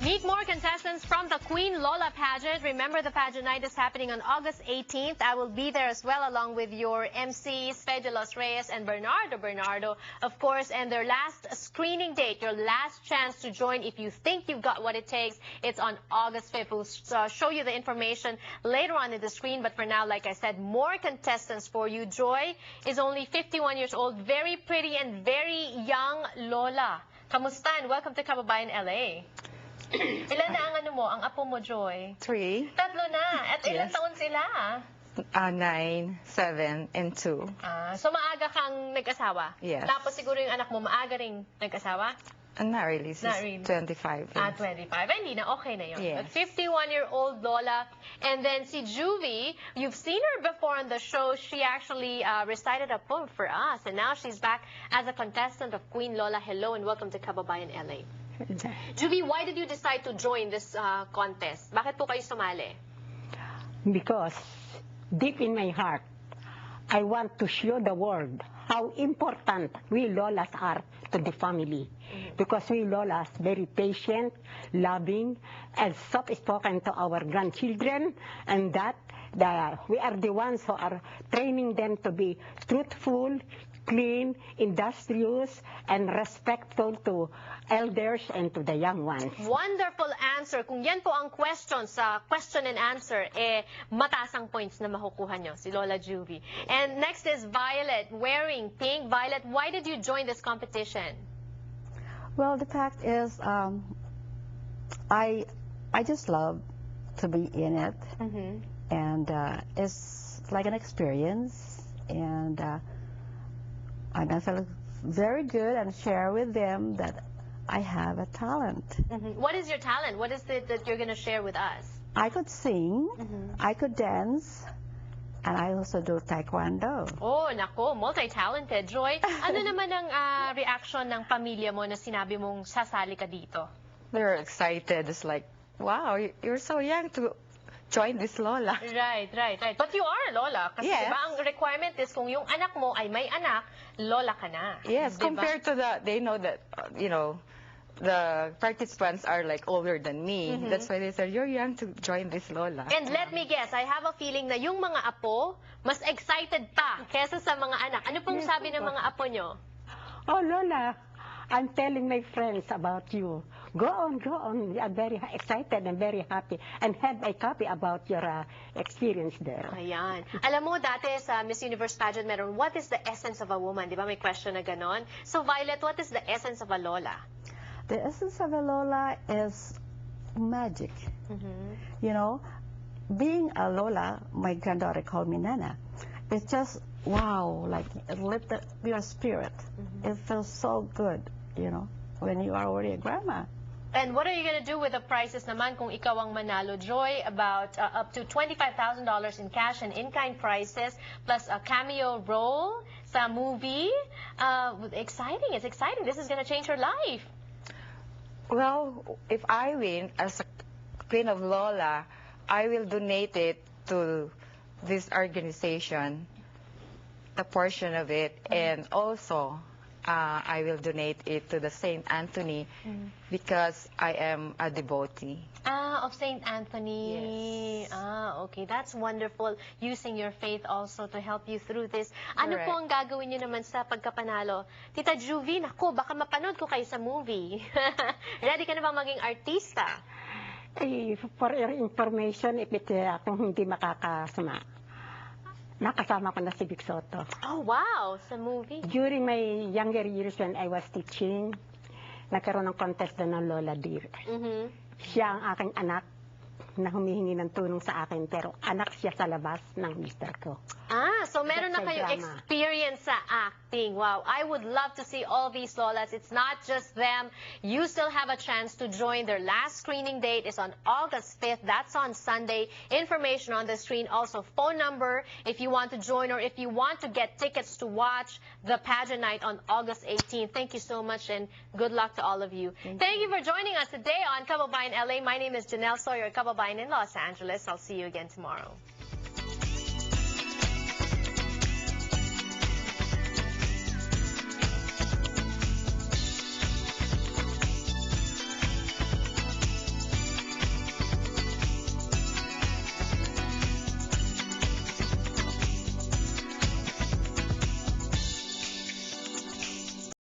Meet more contestants from the Queen Lola pageant. Remember, the pageant night is happening on August 18th. I will be there as well, along with your MCs, Fede de los Reyes and Bernardo, of course. And their last screening date, your last chance to join if you think you've got what it takes, it's on August 5th. We'll show you the information later on in the screen. But for now, like I said, more contestants for you. Joy is only 51 years old, very pretty and very young Lola. Kamusta and welcome to Kababayan LA. Ilan na ang apo mo, Joy? 3. Tatlo na. At ilang taon sila? 9, 7, and 2. So maaga kang nag-asawa? Yes. Tapos siguro yung anak mo maaga ring nag-asawa? Not really. She's Not really. 25. 25. Hindi na, okay na yun. Yes. But 51-year-old Lola. And then si Juvie, you've seen her before on the show. She actually recited a poem for us. And now she's back as a contestant of Queen Lola. Hello and welcome to Kababayan LA. Juvie, why did you decide to join this contest? Bakit po kayo sumali? Because deep in my heart, I want to show the world how important we Lolas are to the family. Because we Lolas very patient, loving, and soft-spoken to our grandchildren, and that we are the ones who are training them to be truthful, clean, industrious, and respectful to elders and to the young ones. Wonderful answer. Kung yan po ang question sa question and answer, mataas ang points na makukuha nyo, si Lola Juvie. And next is Violet, wearing pink. Violet, why did you join this competition? Well, the fact is, I just love to be in it, and it's like an experience, and I feel very good and share with them that I have a talent. What is your talent? What is it that you're going to share with us? I could sing, I could dance, and I also do taekwondo. Oh, nako, multi-talented. Joy, ano naman ang reaction ng pamilya mo na sinabi mong sasali ka dito? They're excited. It's like, wow, you're so young to join this Lola. Right. But you are a Lola. Kasi Yes. diba, ang requirement is kung yung anak mo ay may anak, Lola ka na. Yes, Diba? compared to they know that, the participants are like older than me. That's why they said, you're young to join this Lola. And let me guess, I have a feeling na yung mga apo, mas excited pa kesa sa mga anak. Ano pong sabi ng mga apo nyo? Oh, Lola, I'm telling my friends about you. Go on. We are very excited and very happy and have a copy about your experience there. Ayan. Alam mo, dati sa Miss Universe pageant meron, what is the essence of a woman? Di ba may question na ganon? So, Violet, what is the essence of a Lola? The essence of a Lola is magic. You know, being a Lola, my granddaughter called me Nana. It's just, wow, like it lit your spirit. It feels so good, when you are already a grandma. And what are you going to do with the prizes naman kung ikaw ang manalo? Joy, about up to $25,000 in cash and in-kind prizes, plus a cameo role sa movie. Exciting. It's exciting. This is going to change her life. Well, if I win as a Queen of Lola, I will donate it to this organization, a portion of it, and also I will donate it to the St. Anthony because I am a devotee. Of St. Anthony. Yes. Okay. That's wonderful. Using your faith also to help you through this. Ano Correct. po ang gagawin niyo naman sa pagkapanalo? Tita Juvie, naku, baka mapanood ko kayo sa movie. Ready ka na bang maging artista? For your information, if kung hindi makakasama, nakasama ko na si Vic Soto. Oh, wow. Sa movie. During my younger years when I was teaching, nagkaroon ng contest na ng Lola Deer. Siya ang aking anak na humihingi ng tulong sa akin, pero anak siya sa labas ng mister ko. So meron na That's a kayo drama. experience sa acting. Wow, I would love to see all these Lolas. It's not just them. You still have a chance to join. Their last screening date is on August 5th. That's on Sunday. Information on the screen. Also, phone number if you want to join or if you want to get tickets to watch the pageant night on August 18th. Thank you so much and good luck to all of you. Thank you for joining us today on Kababayan LA. My name is Janelle Sawyer, Kababayan in Los Angeles. I'll see you again tomorrow.